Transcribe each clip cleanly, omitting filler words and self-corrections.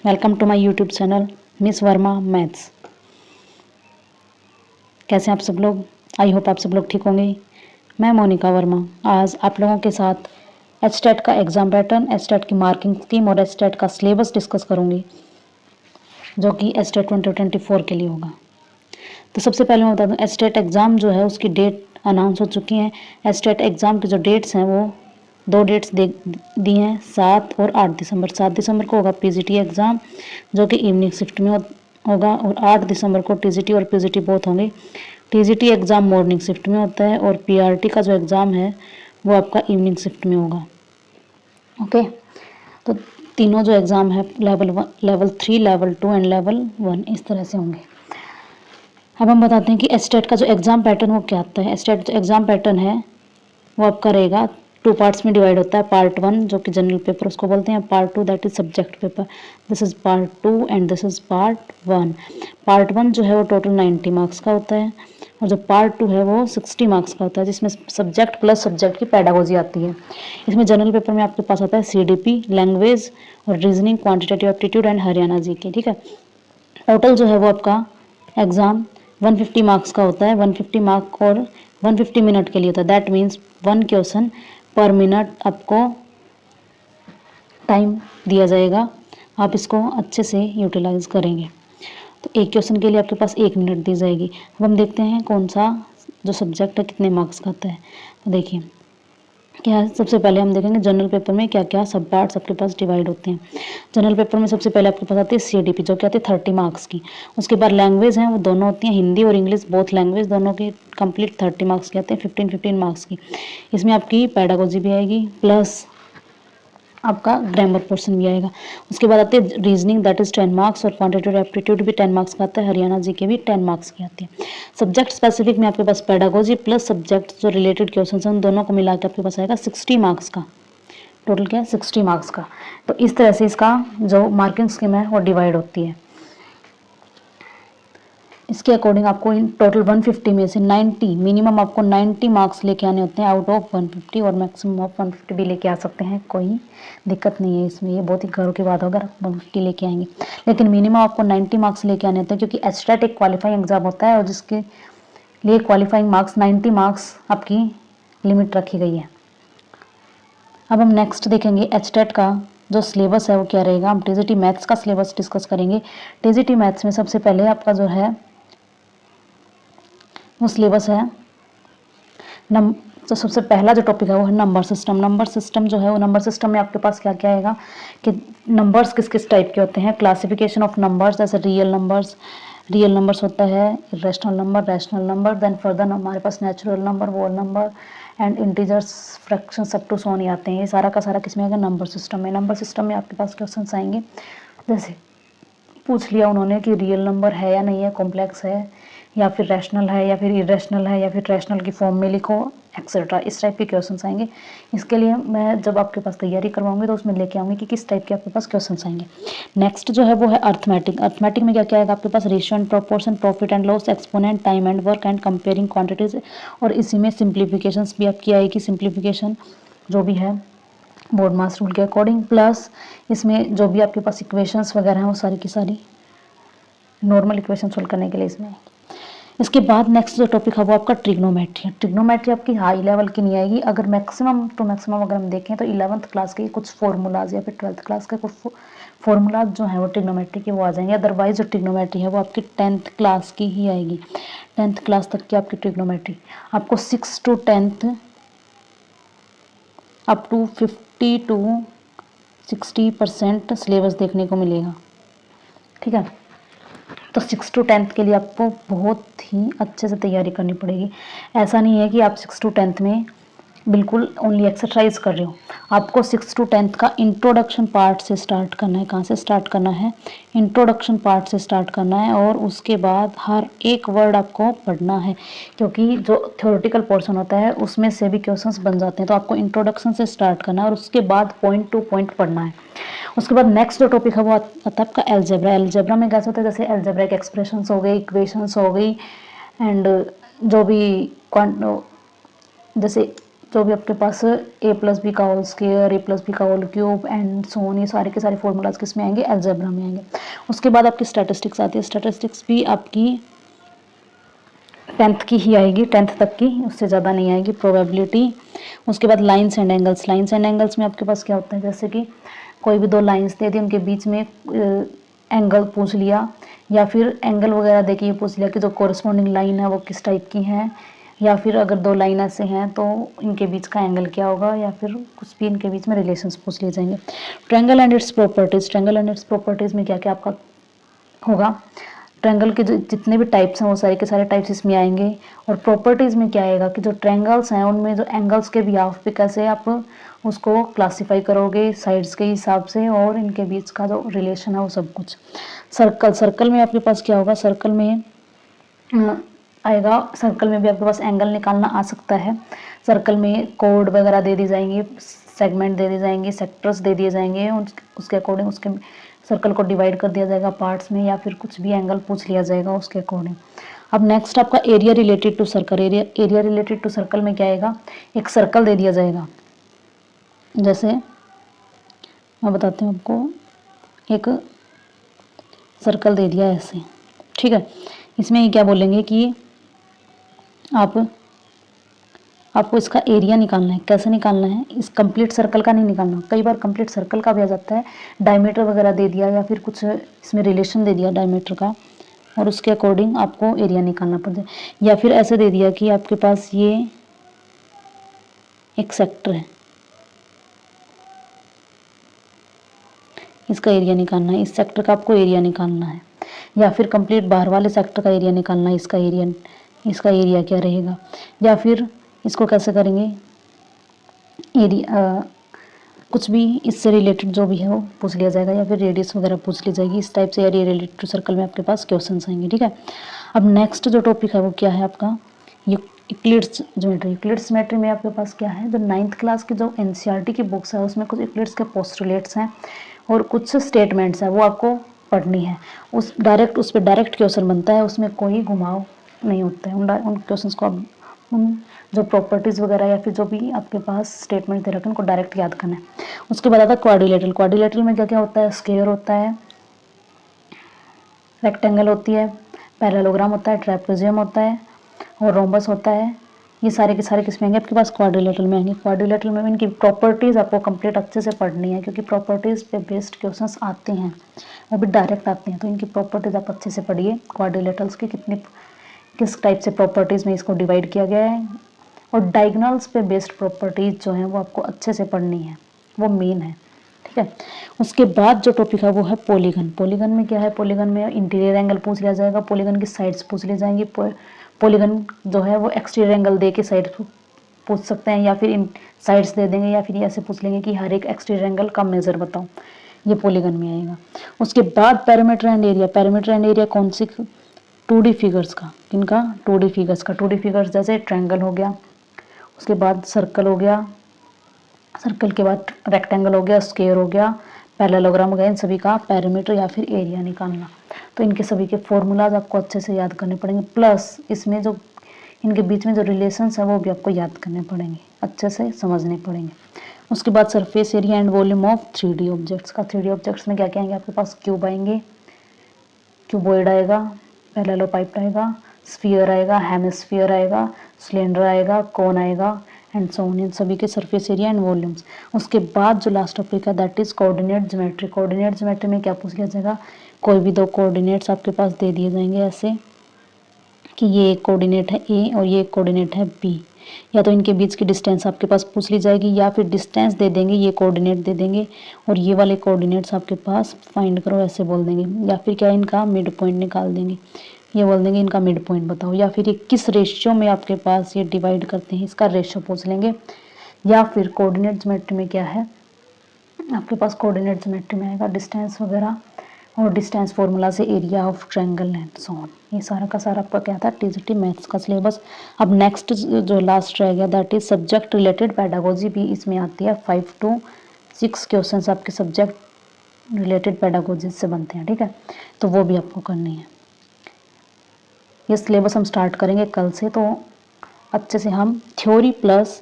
Welcome to my YouTube channel miss Verma maths. कैसे हैं आप सब लोग? आई होप आप सब लोग ठीक होंगे। मैं मोनिका वर्मा आज आप लोगों के साथ एचटेट का एग्ज़ाम पैटर्न, एचटेट की मार्किंग स्कीम और एचटेट का सिलेबस डिस्कस करूंगी जो कि एचटेट 2024 के लिए होगा। तो सबसे पहले मैं बता दूं, एचटेट एग्ज़ाम जो है उसकी डेट अनाउंस हो चुकी है। एचटेट एग्ज़ाम की जो डेट्स हैं वो दो डेट्स दी हैं, 7 और 8 दिसंबर। 7 दिसंबर को होगा पीजीटी एग्ज़ाम जो कि इवनिंग शिफ्ट में होगा और 8 दिसंबर को टीजीटी और पीजीटी बोथ होंगे। टीजीटी एग्ज़ाम मॉर्निंग शिफ्ट में होता है और पीआरटी का जो एग्ज़ाम है वो आपका इवनिंग शिफ्ट में होगा। ओके, तो तीनों जो एग्ज़ाम है level 1, level 3, level 2 and level 1 इस तरह से होंगे। अब हम बताते हैं कि एचटेट का जो एग्ज़ाम पैटर्न वो क्या आता है। एचटेट जो एग्ज़ाम पैटर्न है वो आपका रहेगा 2 पार्ट्स में डिवाइड होता है। पार्ट 1 जो कि जनरल पेपर उसको बोलते हैं, part 2 that is subject paper. This is part 2 and this is part 1। Part 1 जो है वो टोटल 90 मार्क्स का होता है और जो पार्ट 2 है वो 60 मार्क्स का होता है, जिसमें सब्जेक्ट प्लस सब्जेक्ट की पेडागोजी आती है। इसमें जनरल पेपर में आपके पास आता है सीडीपी, लैंग्वेज और reasoning, quantitative aptitude and Haryana GK. ठीक है, टोटल जो है वो आपका एग्ज़ाम 150 मार्क्स का होता है। 150 मार्क और 150 मिनट के लिए होता है। दैट मीन्स 1 क्वेश्चन पर मिनट आपको टाइम दिया जाएगा, आप इसको अच्छे से यूटिलाइज करेंगे। तो एक क्वेश्चन के लिए आपके पास 1 मिनट दी जाएगी। अब हम देखते हैं कौन सा जो सब्जेक्ट है कितने मार्क्स का आता है। तो देखिए क्या है, सबसे पहले हम देखेंगे जनरल पेपर में क्या क्या सब पार्ट्स आपके पास डिवाइड होते हैं। जनरल पेपर में सबसे पहले आपके पास आती है सीडीपी जो कि आती है 30 मार्क्स की। उसके बाद लैंग्वेज हैं वो दोनों होती हैं, हिंदी और इंग्लिश बोथ लैंग्वेज दोनों की कंप्लीट 30 मार्क्स की आते हैं, 15 मार्क्स की। इसमें आपकी पेडागोजी भी आएगी प्लस आपका ग्रामर पोर्शन भी आएगा। उसके बाद आते हैं रीजनिंग दैट इज 10 मार्क्स और क्वान्टिटेटिव एप्टीट्यूड भी 10 मार्क्स का आता है, हरियाणा जीके भी 10 मार्क्स की आती है। सब्जेक्ट स्पेसिफिक में आपके पास पेडागोजी प्लस सब्जेक्ट जो रिलेटेड क्वेश्चन हैं उन दोनों को मिला के आपके पास आएगा 60 मार्क्स का। टोटल क्या है 60 मार्क्स का। तो इस तरह से इसका जो मार्किंग स्कीम है वो डिवाइड होती है। इसके अकॉर्डिंग आपको इन टोटल 150 में से 90 मिनिमम आपको 90 मार्क्स लेके आने होते हैं आउट ऑफ 150 और मैक्सिमम ऑफ 150 भी लेके आ सकते हैं, कोई दिक्कत नहीं है इसमें। ये बहुत ही गर्व की बात होगा 150 लेके आएंगे, लेकिन मिनिमम आपको 90 मार्क्स लेके आने होते हैं क्योंकि एचटेट एक क्वालिफाइंग एग्जाम होता है और जिसके लिए क्वालिफाइंग मार्क्स 90 मार्क्स आपकी लिमिट रखी गई है। अब हम नेक्स्ट देखेंगे एचटेट का जो सिलेबस है वो क्या रहेगा। हम टीजीटी मैथ्स का सिलेबस डिस्कस करेंगे। टीजीटी मैथ्स में सबसे पहले आपका जो है वो सिलेबस है तो सबसे पहला जो टॉपिक है वो है नंबर सिस्टम। नंबर सिस्टम जो है वो नंबर सिस्टम में आपके पास क्या क्या आएगा कि नंबर्स किस किस टाइप के होते हैं, क्लासिफिकेशन ऑफ नंबर्स जैसे रियल नंबर्स होता है, irrational number, rational number, then further हमारे पास natural number, whole number and integers, fractions up to so नहीं आते हैं। ये सारा का सारा किसमें आएगा नंबर सिस्टम में। नंबर सिस्टम में आपके पास क्वेश्चन आएंगे जैसे पूछ लिया उन्होंने कि रियल नंबर है या नहीं है, कॉम्प्लेक्स है या फिर रैशनल है या फिर इरेशनल है या फिर रैशनल की फॉर्म में लिखो एक्सेट्रा, इस टाइप के क्वेश्चंस आएंगे। इसके लिए मैं जब आपके पास तैयारी करवाऊंगी तो उसमें लेके आऊंगी कि किस टाइप के आपके पास क्वेश्चंस आएंगे। नेक्स्ट जो है वो है अर्थमेटिक। अर्थमेटिक में क्या क्या आएगा आपके पास, ratio and proportion, profit and loss, exponent, time and work and comparing quantities और इसी में सिंप्लीफिकेशंस भी आपकी आएगी। सिंप्लीफिकेशन जो भी है बोर्ड मास रूल के अकॉर्डिंग, प्लस इसमें जो भी आपके पास इक्वेशंस वगैरह हैं वो सारी की सारी नॉर्मल इक्वेशन सोल्व करने के लिए इसमें। इसके बाद नेक्स्ट जो टॉपिक है वो आपका ट्रिग्नोमेट्री है। ट्रिग्नोमेट्री आपकी हाई लेवल की नहीं आएगी, अगर मैक्सिमम टू मैक्सिमम अगर हम देखें तो 11th क्लास के कुछ फॉर्मूलाज या फिर 12th क्लास के कुछ फॉर्मूलाज जो हैं वो ट्रिग्नोमेट्री के वो आ जाएंगे। अदरवाइज जो ट्रिग्नोमेट्री है वो आपकी 10th क्लास की ही आएगी। 10th क्लास तक की आपकी ट्रिग्नोमेट्री आपको 6 to 10th up to 50 to 60% syllabus देखने को मिलेगा। ठीक है, तो 6 to 10th के लिए आपको बहुत ही अच्छे से तैयारी करनी पड़ेगी। ऐसा नहीं है कि आप 6 to 10th में बिल्कुल ओनली एक्सरसाइज कर रहे हो। आपको 6 to 10th का इंट्रोडक्शन पार्ट से स्टार्ट करना है। कहाँ से स्टार्ट करना है, इंट्रोडक्शन पार्ट से स्टार्ट करना है और उसके बाद हर एक वर्ड आपको पढ़ना है क्योंकि जो थ्योरेटिकल पोर्शन होता है उसमें से भी क्वेश्चंस बन जाते हैं। तो आपको इंट्रोडक्शन से स्टार्ट करना है और उसके बाद पॉइंट टू पॉइंट पढ़ना है। उसके बाद नेक्स्ट जो टॉपिक है वो आता है आपका एलजेब्रा। एलजेब्रा में कैसे होता है, जैसे एलजेब्रिक एक्सप्रेशंस हो गई, इक्वेशंस हो गई एंड जो भी जैसे जो भी आपके पास ए प्लस बी का whole square, A plus B का whole cube and so on, ये सारे के सारे फॉर्मूलाज किस में आएंगे, अलजेब्रा में आएंगे। उसके बाद आपकी स्टैटिस्टिक्स आती है। स्टैटिस्टिक्स भी आपकी 10th की ही आएगी, 10th तक की, उससे ज़्यादा नहीं आएगी। प्रोबेबिलिटी, उसके बाद lines and angles. Lines and angles में आपके पास क्या होता है, जैसे कि कोई भी दो लाइंस दे दी, उनके बीच में एंगल पूछ लिया, या फिर एंगल वगैरह देके ये पूछ लिया कि जो कोरस्पॉन्डिंग लाइन है वो किस टाइप की है, या फिर अगर दो लाइन ऐसे हैं तो इनके बीच का एंगल क्या होगा, या फिर कुछ भी इनके बीच में रिलेशंस पूछ लिए जाएंगे। Triangle and its properties. Triangle and its properties में क्या क्या आपका होगा, ट्रायंगल के जितने भी टाइप्स हैं वो सारे के सारे टाइप्स इसमें आएंगे। और प्रॉपर्टीज़ में क्या आएगा कि जो ट्रायंगल्स हैं उनमें जो एंगल्स के बिहाफ पे कैसे आप उसको क्लासीफाई करोगे साइड्स के हिसाब से, और इनके बीच का जो रिलेशन है वो सब कुछ। सर्कल, सर्कल में आपके पास क्या होगा, सर्कल में आएगा, सर्कल में भी आपके पास एंगल निकालना आ सकता है। सर्कल में कोड वगैरह दे दी जाएंगी, सेगमेंट दे दी जाएंगी, सेक्टर्स दे दिए जाएंगे, उसके अकॉर्डिंग उसके सर्कल को डिवाइड कर दिया जाएगा पार्ट्स में, या फिर कुछ भी एंगल पूछ लिया जाएगा उसके अकॉर्डिंग। अब नेक्स्ट आपका area related to circle. Area related to circle में क्या आएगा, एक सर्कल दे दिया जाएगा, जैसे मैं बताती हूँ आपको, एक सर्कल दे दिया ऐसे, ठीक है। इसमें ये क्या बोलेंगे कि आपको इसका एरिया निकालना है। कैसे निकालना है, इस कंप्लीट सर्कल का नहीं निकालना, कई बार कंप्लीट सर्कल का भी आ जाता है, डायमीटर वगैरह दे दिया या फिर कुछ इसमें रिलेशन दे दिया डायमीटर का, और उसके अकॉर्डिंग आपको एरिया निकालना पड़ता है। या फिर ऐसे दे दिया कि आपके पास ये एक सेक्टर है, इसका एरिया निकालना है, इस सेक्टर का आपको एरिया निकालना है, या फिर कंप्लीट बाहर वाले सेक्टर का एरिया निकालना है, इसका एरिया क्या रहेगा। या फिर इसको कैसे करेंगे, एरिया कुछ भी इससे रिलेटेड जो भी है वो पूछ लिया जाएगा, या फिर रेडियस वगैरह पूछ ली जाएगी। इस टाइप से एरिया रिलेटेड टू सर्कल में आपके पास क्वेश्चंस आएंगे, ठीक है। अब नेक्स्ट जो टॉपिक है वो क्या है आपका, यूक्लिड्स ज्योमेट्री। यूक्लिड्स ज्योमेट्री में आपके पास क्या है, जो 9th क्लास की जो एनसीईआरटी की बुक्स है उसमें कुछ यूक्लिड्स के पोस्टुलेट्स हैं और कुछ स्टेटमेंट्स हैं, वो आपको पढ़नी है। उस पर डायरेक्ट क्वेश्चन बनता है, उसमें कोई घुमाव नहीं होता है। उन क्वेश्चंस को आप उन जो प्रॉपर्टीज़ वगैरह या फिर जो भी आपके पास स्टेटमेंट दे रखे हैं उनको डायरेक्ट याद करना है। उसके बाद आता है क्वाड्रिलेटरल। क्वाड्रिलेटरल में क्या क्या होता है, स्क्वायर होता है, रेक्टेंगल होती है, पैरेललोग्राम होता है, ट्रेपेजियम होता है और रोम्बस होता है। ये सारे के सारे किस में आएंगे, आपके पास क्वाड्रिलेटरल में आएंगे। क्वाड्रिलेटरल में इनकी प्रॉपर्टीज़ आपको कंप्लीट अच्छे से पढ़नी है, क्योंकि प्रॉपर्टीज़ पे बेस्ड क्वेश्चंस आते हैं, वो भी डायरेक्ट आते हैं, तो इनकी प्रॉपर्टीज़ आप अच्छे से पढ़िए। क्वाड्रिलेटरल्स की किस टाइप से प्रॉपर्टीज़ में इसको डिवाइड किया गया है, और डायगोनल्स पे बेस्ड प्रॉपर्टीज़ जो हैं वो आपको अच्छे से पढ़नी है, वो मेन है, ठीक है। उसके बाद जो टॉपिक है वो है पॉलीगन। पॉलीगन में क्या है, पॉलीगन में इंटीरियर एंगल पूछ लिया जाएगा, पॉलीगन की साइड्स पूछ ली जाएंगी। पॉलीगन जो है वो एक्सटीरियर एंगल दे के साइड पूछ सकते हैं, या फिर इन साइड्स दे देंगे, या फिर ऐसे पूछ लेंगे कि हर एक एक्सटीरियर एंगल का मेजर बताओ, ये पॉलीगन में आएगा। उसके बाद parameter and area. Parameter and area कौन सी, 2D फिगर्स का, किनका, 2D फिगर्स का। 2D फिगर्स जैसे ट्रायंगल हो गया, उसके बाद सर्कल हो गया, सर्कल के बाद रेक्टेंगल हो गया, स्क्वायर हो गया, पैरेललोग्राम हो गया, इन सभी का पैरामीटर या फिर एरिया निकालना। तो इनके सभी के फॉर्मूलाज आपको अच्छे से याद करने पड़ेंगे, प्लस इसमें जो इनके बीच में जो रिलेशंस है वो भी आपको याद करने पड़ेंगे, अच्छे से समझने पड़ेंगे। उसके बाद surface area and volume of 3D objects का। 3D ऑब्जेक्ट्स में क्या क्या आएंगे आपके पास, क्यूब आएंगे, क्यूबॉइड आएगा, पैरेललोपाइप आएगा, स्फीयर आएगा, हेमिस्फीयर आएगा, सिलेंडर आएगा, कोन आएगा एंड सो ऑन। इन सभी के सरफेस एरिया एंड वॉल्यूम्स। उसके बाद जो लास्ट टॉपिक है that is coordinate geometry. Coordinate geometry में क्या पूछ लिया जाएगा, कोई भी दो कोऑर्डिनेट्स आपके पास दे दिए जाएंगे ऐसे कि ये एक कोऑर्डिनेट है ए और ये एक कोऑर्डिनेट है बी, या तो इनके बीच की डिस्टेंस आपके पास पूछ ली जाएगी, या फिर डिस्टेंस दे देंगे, ये कोऑर्डिनेट दे देंगे और ये वाले कोऑर्डिनेट्स आपके पास फाइंड करो ऐसे बोल देंगे, या फिर क्या इनका मिड पॉइंट निकाल देंगे, ये बोल देंगे इनका मिड पॉइंट बताओ, या फिर ये किस रेशियो में आपके पास ये डिवाइड करते हैं इसका रेशियो पूछ लेंगे। या फिर कोऑर्डिनेट ज्योमेट्री में क्या है आपके पास, कोऑर्डिनेट ज्योमेट्री में आएगा डिस्टेंस वगैरह, और डिस्टेंस फार्मूला से area of triangle and so on. ये सारा का सारा आपका क्या था, टीजीटी मैथ्स का सिलेबस। अब नेक्स्ट जो लास्ट रह गया that is subject related pedagogy, भी इसमें आती है। 5 to 6 क्वेश्चंस आपके सब्जेक्ट रिलेटेड पेडागोजी से बनते हैं, ठीक है, तो वो भी आपको करनी है। ये सिलेबस हम स्टार्ट करेंगे कल से, तो अच्छे से हम theory plus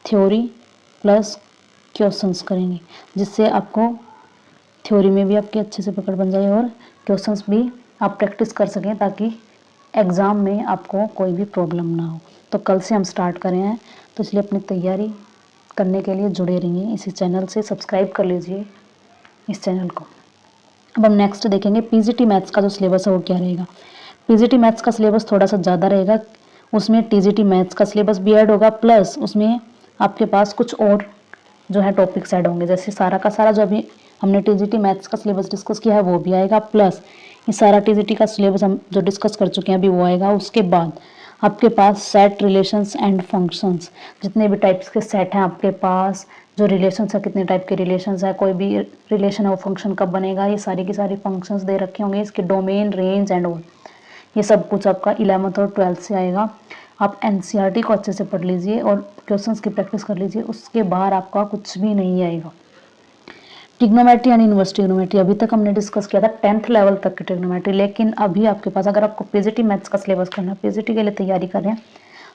theory plus questions करेंगे, जिससे आपको थ्योरी में भी आपकी अच्छे से पकड़ बन जाए और क्वेश्चंस भी आप प्रैक्टिस कर सकें, ताकि एग्ज़ाम में आपको कोई भी प्रॉब्लम ना हो। तो कल से हम स्टार्ट कर रहे हैं, तो इसलिए अपनी तैयारी करने के लिए जुड़े रहिए। इसी चैनल से सब्सक्राइब कर लीजिए इस चैनल को। अब हम नेक्स्ट देखेंगे पीजीटी मैथ्स का जो सिलेबस है वो क्या रहेगा। पीजीटी मैथ्स का सिलेबस थोड़ा सा ज़्यादा रहेगा, उसमें टीजीटी मैथ्स का सिलेबस भी ऐड होगा, प्लस उसमें आपके पास कुछ और जो है टॉपिक्स ऐड होंगे, जैसे सारा का सारा जो अभी हमने टीजीटी मैथ्स का सिलेबस डिस्कस किया है वो भी आएगा, प्लस ये सारा टीजीटी का सिलेबस हम जो डिस्कस कर चुके हैं अभी वो आएगा। उसके बाद आपके पास सेट, रिलेशंस एंड फंक्शंस, जितने भी टाइप्स के सेट हैं आपके पास, जो रिलेशंस है कितने टाइप के रिलेशंस है, कोई भी रिलेशन है वो फंक्शन कब बनेगा, ये सारी की सारी फंक्शंस दे रखे होंगे, इसके डोमेन, रेंज एंड ऑल, ये सब कुछ आपका 11th और 12th से आएगा। आप एनसीईआरटी को अच्छे से पढ़ लीजिए और क्वेश्चंस की प्रैक्टिस कर लीजिए, उसके बाद आपका कुछ भी नहीं आएगा। ट्रिग्नोमेट्री यानी इनवर्स ट्रिग्नोमेट्री अभी तक हमने डिस्कस किया था 10th लेवल तक की ट्रिग्नोमेट्री, लेकिन अभी आपके पास अगर आपको पीजीटी मैथ्स का सिलेबस करना है, पीजीटी के लिए तैयारी कर रहे हैं,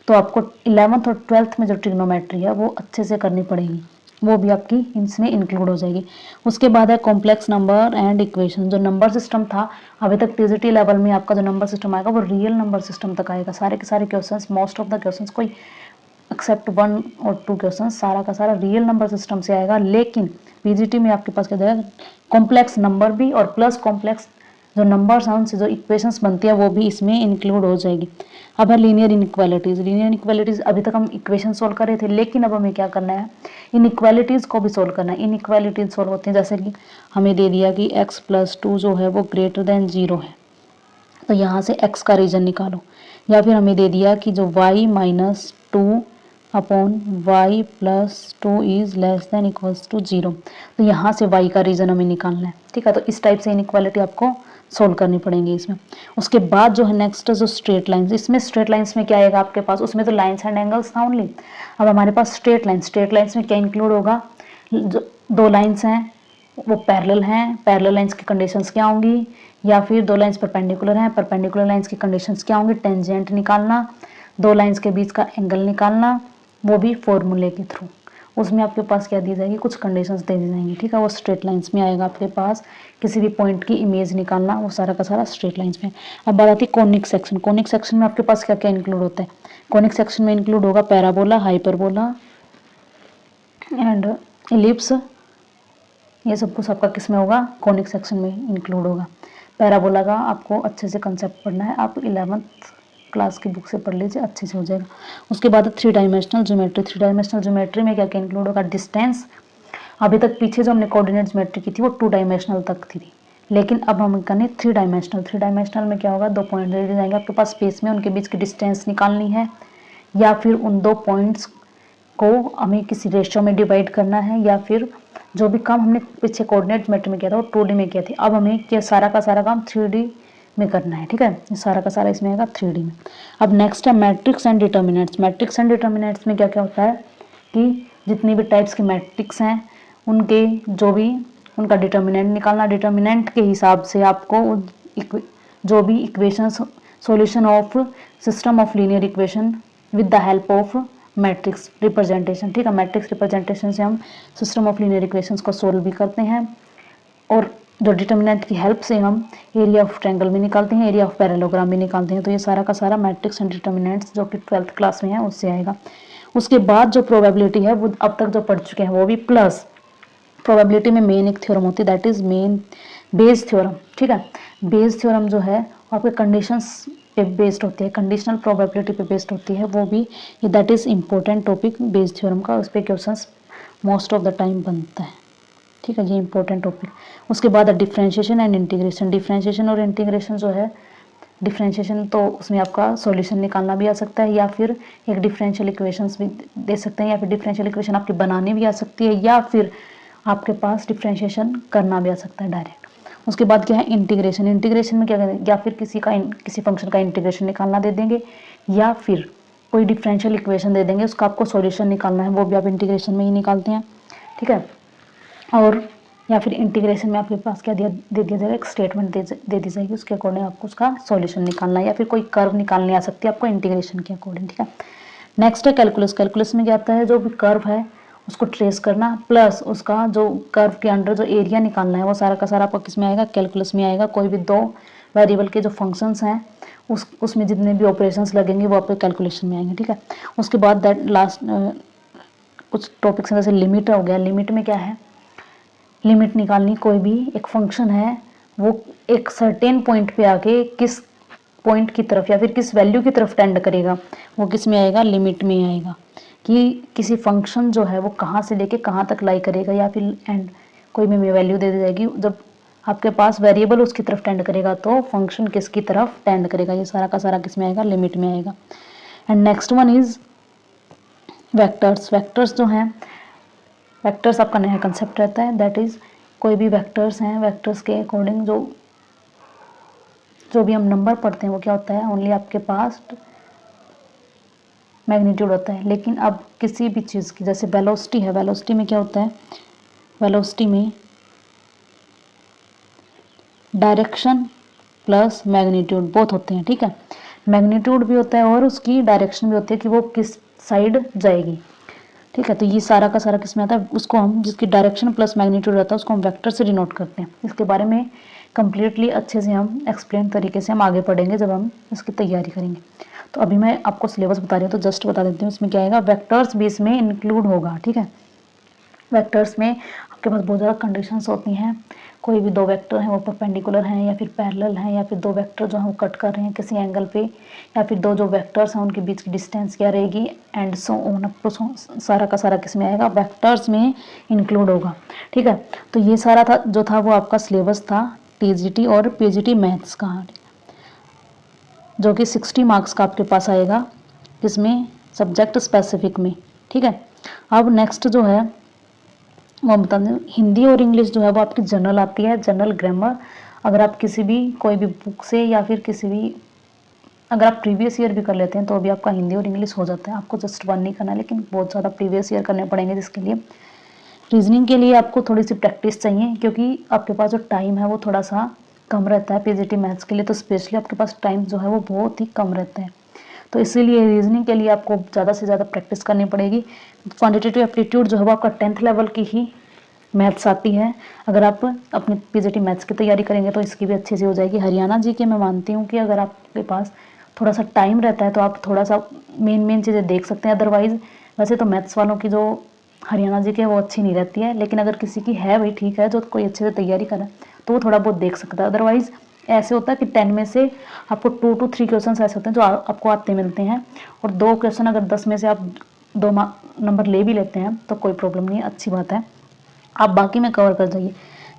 तो आपको 11th और 12th में जो ट्रिग्नोमेट्री है वो अच्छे से करनी पड़ेगी, वो भी आपकी इसमें इंक्लूड हो जाएगी। उसके बाद है कॉम्प्लेक्स नंबर एंड इक्वेशन। जो नंबर सिस्टम था अभी तक टीजीटी लेवल में आपका जो नंबर सिस्टम आएगा वो रियल नंबर सिस्टम तक आएगा। सारे के सारे questions, most of the questions, कोई एक्सेप्ट 1 और 2 क्वेश्चन, सारा का सारा रियल नंबर सिस्टम से आएगा। लेकिन पीजीटी में आपके पास क्या जाएगा, कॉम्प्लेक्स नंबर भी और प्लस कॉम्प्लेक्स जो नंबर्स हैं उनसे जो इक्वेशंस बनती है वो भी इसमें इंक्लूड हो जाएगी। अब है लीनियर इनइक्वालिटीज़। लीनियर इनइक्वालिटीज़ अभी तक हम इक्वेशन सोल्व कर रहे थे, लेकिन अब हमें क्या करना है, इनइक्वालिटीज़ को भी सोल्व करना है। इनइक्वालिटीज़ सोल्व होती हैं जैसे कि हमें दे दिया कि x+2 जो है वो ग्रेटर देन 0 है, तो यहाँ से x का रीजन निकालो, या फिर हमें दे दिया कि जो y-2 upon y+2 is less than equals to 0, तो यहाँ से y का रीजन हमें निकालना है। ठीक है, तो इस टाइप से इनइक्वालिटी आपको सोल्व करनी पड़ेगी इसमें। उसके बाद जो है नेक्स्ट जो स्ट्रेट लाइंस, इसमें स्ट्रेट लाइंस में क्या आएगा आपके पास, उसमें तो लाइंस एंड एंगल्स था ओनली। अब हमारे पास स्ट्रेट लाइंस में क्या इंक्लूड होगा, जो दो लाइंस हैं वो पैरेलल हैं, पैरेलल लाइंस की कंडीशंस क्या होंगी, या फिर दो लाइंस परपेंडिकुलर हैं, परपेंडिकुलर लाइंस की कंडीशंस क्या होंगी, टेंजेंट निकालना, दो लाइंस के बीच का एंगल निकालना, वो भी फॉर्मूले के थ्रू। उसमें आपके पास क्या दी जाएगी, कुछ कंडीशंस दे दी जाएंगी। ठीक है, वो स्ट्रेट लाइंस में आएगा आपके पास। किसी भी पॉइंट की इमेज निकालना, वो सारा का सारा स्ट्रेट लाइंस में। अब बात आती है कॉनिक सेक्शन। कॉनिक सेक्शन में आपके पास क्या क्या इंक्लूड होता है, कॉनिक सेक्शन में इंक्लूड होगा पैराबोला, हाइपरबोला एंड इलिप्स, ये सब कुछ आपका किस में होगा, कॉनिक सेक्शन में इंक्लूड होगा। पैराबोला का आपको अच्छे से कंसेप्ट पढ़ना है, आप 11th क्लास की बुक से पढ़ लीजिए, अच्छे से हो जाएगा। उसके बाद 3 डायमेंशनल ज्योमेट्री। 3 डायमेंशनल ज्योमेट्री में क्या क्या इंक्लूड होगा, डिस्टेंस। अभी तक पीछे जो हमने कोऑर्डिनेट ज्योमेट्री की थी वो 2 डायमेंशनल तक थी, लेकिन अब हम करने 3 डायमेंशनल। 3 डायमेंशनल में क्या होगा, 2 पॉइंट दे दिए जाएंगे आपके पास स्पेस में, उनके बीच की डिस्टेंस निकालनी है, या फिर उन 2 पॉइंट्स को हमें किसी रेशियो में डिवाइड करना है, या फिर जो भी काम हमने पीछे कोऑर्डिनेट ज्योमेट्री में किया था वो 2D में किया था, अब हमें क्या सारा का सारा काम 3D में करना है। ठीक है, ये सारा का सारा इसमें आएगा 3D में। अब नेक्स्ट है matrix and determinants. Matrix and determinants में क्या क्या होता है कि जितनी भी टाइप्स के मैट्रिक्स हैं उनके जो भी उनका डिटर्मिनेंट निकालना, डिटर्मिनेंट के हिसाब से आपको जो भी equations, solution of system of linear equation with the help of matrix representation. ठीक है, मैट्रिक्स रिप्रेजेंटेशन से हम सिस्टम ऑफ लीनियर इक्वेशंस को सोल्व भी करते हैं, और जो डिटर्मिनेंट की हेल्प से हम एरिया ऑफ ट्रायंगल भी निकालते हैं, एरिया ऑफ पैरेललोग्राम भी निकालते हैं। तो ये सारा का सारा मैट्रिक्स एंड डिटर्मिनेंट्स जो कि 12th क्लास में है उससे आएगा। उसके बाद जो प्रोबेबिलिटी है वो अब तक जो पढ़ चुके हैं वो भी, प्लस प्रोबेबिलिटी में मेन एक थ्योरम होती है, that is main Bayes theorem. ठीक है, बेस थ्योरम जो है आपके कंडीशंस पे बेस्ड होती है, कंडीशनल प्रोबेबिलिटी पे बेस्ड होती है, वो भी ये that is important topic Bayes theorem का, उस पर questions most of the time बनता है। ठीक है, ये इंपॉर्टेंट टॉपिक। उसके बाद डिफरेंशिएशन एंड इंटीग्रेशन। डिफरेंशिएशन और इंटीग्रेशन जो है, डिफरेंशिएशन तो उसमें आपका सॉल्यूशन निकालना भी आ सकता है, या फिर एक डिफरेंशियल इक्वेशंस भी दे सकते हैं, या फिर डिफरेंशियल इक्वेशन आपकी बनानी भी आ सकती है, या फिर आपके पास डिफरेंशिएशन करना भी आ सकता है डायरेक्ट। उसके बाद क्या है इंटीग्रेशन। इंटीग्रेशन में क्या करेंगे, या फिर किसी फंक्शन का इंटीग्रेशन निकालना दे देंगे, या फिर कोई डिफरेंशियल इक्वेशन दे देंगे, उसका आपको सॉल्यूशन निकालना है, वो भी आप इंटीग्रेशन में ही निकालते हैं। ठीक है, और या फिर इंटीग्रेशन में आपके पास क्या दे दिया जाएगा, एक स्टेटमेंट दे दी जाएगी, उसके अकॉर्डिंग आपको उसका सॉल्यूशन निकालना है, या फिर कोई कर्व निकालनी आ सकती है आपको इंटीग्रेशन के अकॉर्डिंग। ठीक है, नेक्स्ट है कैलकुलस। कैलकुलस में क्या आता है, जो भी कर्व है उसको ट्रेस करना प्लस उसका जो कर्व के अंडर जो एरिया निकालना है वो सारा का सारा आपको किस में आएगा, कैलकुलस में आएगा। कोई भी दो वेरिएबल के जो फंक्शंस हैं उसमें जितने भी ऑपरेशंस लगेंगे वो आपके कैलकुलेशन में आएंगे, ठीक है। उसके बाद दैट लास्ट कुछ टॉपिक्स हैं, जैसे लिमिट हो गया। लिमिट में क्या है, लिमिट निकालनी, कोई भी एक फंक्शन है वो एक सर्टेन पॉइंट पे आके किस पॉइंट की तरफ या फिर किस वैल्यू की तरफ टेंड करेगा, वो किस में आएगा, लिमिट में आएगा। कि किसी फंक्शन जो है वो कहाँ से लेके कहाँ तक लाई करेगा, या फिर एंड कोई भी वैल्यू दे दी जाएगी, जब आपके पास वेरिएबल उसकी तरफ टेंड करेगा तो फंक्शन किसकी तरफ टेंड करेगा, ये सारा का सारा किस में आएगा, लिमिट में आएगा। And next one is vectors. Vectors जो हैं, वेक्टर्स आपका नया कंसेप्ट रहता है, दैट इज कोई भी वेक्टर्स हैं, वेक्टर्स के अकॉर्डिंग जो भी हम नंबर पढ़ते हैं वो क्या होता है, ओनली आपके पास मैग्नीट्यूड होता है। लेकिन अब किसी भी चीज़ की, जैसे वेलोसिटी है, वेलोसिटी में क्या होता है, वेलोसिटी में डायरेक्शन प्लस मैग्नीट्यूड बोथ होते हैं, ठीक है। मैग्नीट्यूड भी होता है और उसकी डायरेक्शन भी होती है कि वो किस साइड जाएगी, ठीक है। तो ये सारा का सारा किस में आता है, उसको हम जिसकी डायरेक्शन प्लस मैग्नीट्यूड रहता है उसको हम वेक्टर से डिनोट करते हैं। इसके बारे में कम्प्लीटली अच्छे से हम एक्सप्लेन तरीके से हम आगे पढ़ेंगे जब हम इसकी तैयारी करेंगे। तो अभी मैं आपको सिलेबस बता रही हूँ तो जस्ट बता देती हूँ, इसमें क्या आएगा, वेक्टर्स भी इसमें इंक्लूड होगा, ठीक है। वेक्टर्स में आपके पास बहुत ज़्यादा कंडीशंस होती हैं। कोई भी दो वेक्टर हैं वो परपेंडिकुलर हैं या फिर पैरेलल हैं, या फिर दो वेक्टर जो हैं वो कट कर रहे हैं किसी एंगल पे, या फिर दो जो वेक्टर्स हैं उनके बीच की डिस्टेंस क्या रहेगी, and so on up to सारा का सारा किस में आएगा, वेक्टर्स में इंक्लूड होगा, ठीक है। तो ये सारा था जो था वो आपका सिलेबस था टीजीटी और पीजीटी मैथ्स का, जो कि 60 मार्क्स का आपके पास आएगा, इसमें सब्जेक्ट स्पेसिफिक में, ठीक है। अब नेक्स्ट जो है वो बता दें, हिंदी और इंग्लिश जो है वो आपकी जनरल आती है, जनरल ग्रामर। अगर आप किसी भी कोई भी बुक से या फिर किसी भी, अगर आप प्रीवियस ईयर भी कर लेते हैं तो भी आपका हिंदी और इंग्लिश हो जाता है। आपको जस्ट वन नहीं करना है, लेकिन बहुत ज़्यादा प्रीवियस ईयर करने पड़ेंगे, जिसके लिए रीजनिंग के लिए आपको थोड़ी सी प्रैक्टिस चाहिए, क्योंकि आपके पास जो टाइम है वो थोड़ा सा कम रहता है पीजीटी मैथ्स के लिए, तो स्पेशली आपके पास टाइम जो है वो बहुत ही कम रहता है। तो इसीलिए रीजनिंग के लिए आपको ज़्यादा से ज़्यादा प्रैक्टिस करनी पड़ेगी। क्वांटिटेटिव एप्टीट्यूड जो है वो आपका 10th लेवल की ही मैथ्स आती है। अगर आप अपनी पीजीटी मैथ्स की तैयारी करेंगे तो इसकी भी अच्छी सी हो जाएगी। हरियाणा जी के मैं मानती हूँ कि अगर आपके पास थोड़ा सा टाइम रहता है तो आप थोड़ा सा मेन चीज़ें देख सकते हैं। अदरवाइज़ वैसे तो मैथ्स वालों की जो हरियाणा जी के वो अच्छी नहीं रहती है, लेकिन अगर किसी की है भाई ठीक है, जो कोई अच्छे से तैयारी करे तो वो थोड़ा बहुत देख सकता है। अदरवाइज़ ऐसे होता है कि 10 में से आपको 2 to 3 क्वेश्चन ऐसे होते हैं जो आपको आते मिलते हैं, और 2 क्वेश्चन अगर 10 में से आप 2 नंबर ले भी लेते हैं तो कोई प्रॉब्लम नहीं है, अच्छी बात है, आप बाकी में कवर कर जाइए।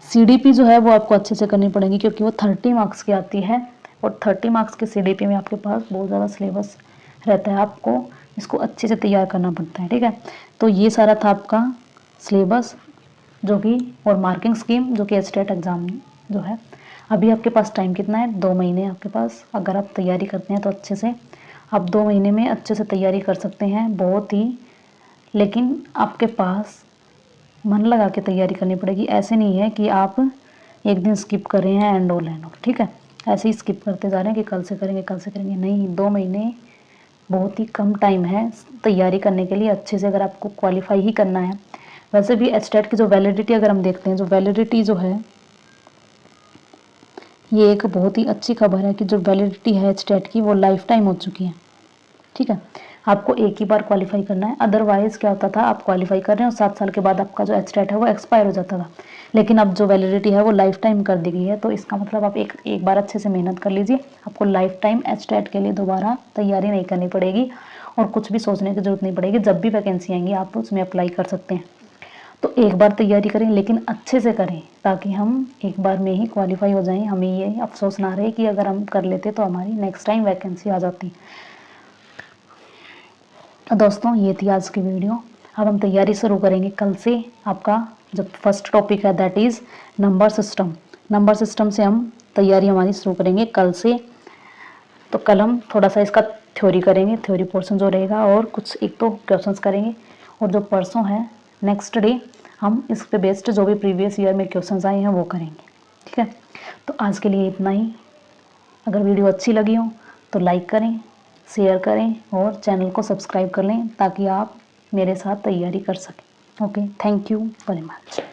सीडीपी जो है वो आपको अच्छे से करनी पड़ेगी, क्योंकि वो 30 मार्क्स की आती है, और 30 मार्क्स के सीडीपी में आपके पास बहुत ज़्यादा सिलेबस रहता है, आपको इसको अच्छे से तैयार करना पड़ता है, ठीक है। तो ये सारा था आपका सिलेबस जो कि, और मार्किंग स्कीम जो कि एचटेट एग्ज़ाम जो है। अभी आपके पास टाइम कितना है, 2 महीने आपके पास। अगर आप तैयारी करते हैं तो अच्छे से आप 2 महीने में अच्छे से तैयारी कर सकते हैं, बहुत ही। लेकिन आपके पास मन लगा के तैयारी करनी पड़ेगी। ऐसे नहीं है कि आप एक दिन स्किप कर रहे हैं एंड ऑल, ठीक है, ऐसे ही स्किप करते जा रहे हैं कि कल से करेंगे कल से करेंगे, नहीं। 2 महीने बहुत ही कम टाइम है तैयारी करने के लिए अच्छे से, अगर आपको क्वालिफाई ही करना है। वैसे भी एचटेट की जो वैलिडिटी अगर हम देखते हैं, जो वैलिडिटी जो है ये एक बहुत ही अच्छी खबर है कि जो वैलिडिटी है एचटेट की वो लाइफ टाइम हो चुकी है, ठीक है। आपको एक ही बार क्वालिफाई करना है। अदरवाइज क्या होता था, आप क्वालिफाई कर रहे हैं और 7 साल के बाद आपका जो एचटेट है वो एक्सपायर हो जाता था, लेकिन अब जो वैलिडिटी है वो लाइफ टाइम कर दी गई है। तो इसका मतलब आप एक बार अच्छे से मेहनत कर लीजिए, आपको लाइफ टाइम एचटेट के लिए दोबारा तैयारी नहीं करनी पड़ेगी, और कुछ भी सोचने की जरूरत नहीं पड़ेगी। जब भी वैकेंसी आएंगी आप उसमें अप्लाई कर सकते हैं। तो एक बार तैयारी करें, लेकिन अच्छे से करें, ताकि हम एक बार में ही क्वालिफाई हो जाएं। हमें ये अफसोस ना रहे कि अगर हम कर लेते तो हमारी नेक्स्ट टाइम वैकेंसी आ जाती। तो दोस्तों ये थी आज की वीडियो। अब हम तैयारी शुरू करेंगे कल से। आपका जो फर्स्ट टॉपिक है that is number system. Number system से हम तैयारी हमारी शुरू करेंगे कल से। तो कल हम थोड़ा सा इसका थ्योरी करेंगे, थ्योरी पोर्शन जो रहेगा, और कुछ 1-2 क्वेश्चंस करेंगे। और जो परसों है नेक्स्ट डे हम इस पे बेस्ड जो भी प्रीवियस ईयर में क्वेश्चंस आए हैं वो करेंगे, ठीक है। तो आज के लिए इतना ही। अगर वीडियो अच्छी लगी हो तो लाइक करें, शेयर करें और चैनल को सब्सक्राइब कर लें ताकि आप मेरे साथ तैयारी कर सकें। Okay, thank you very much.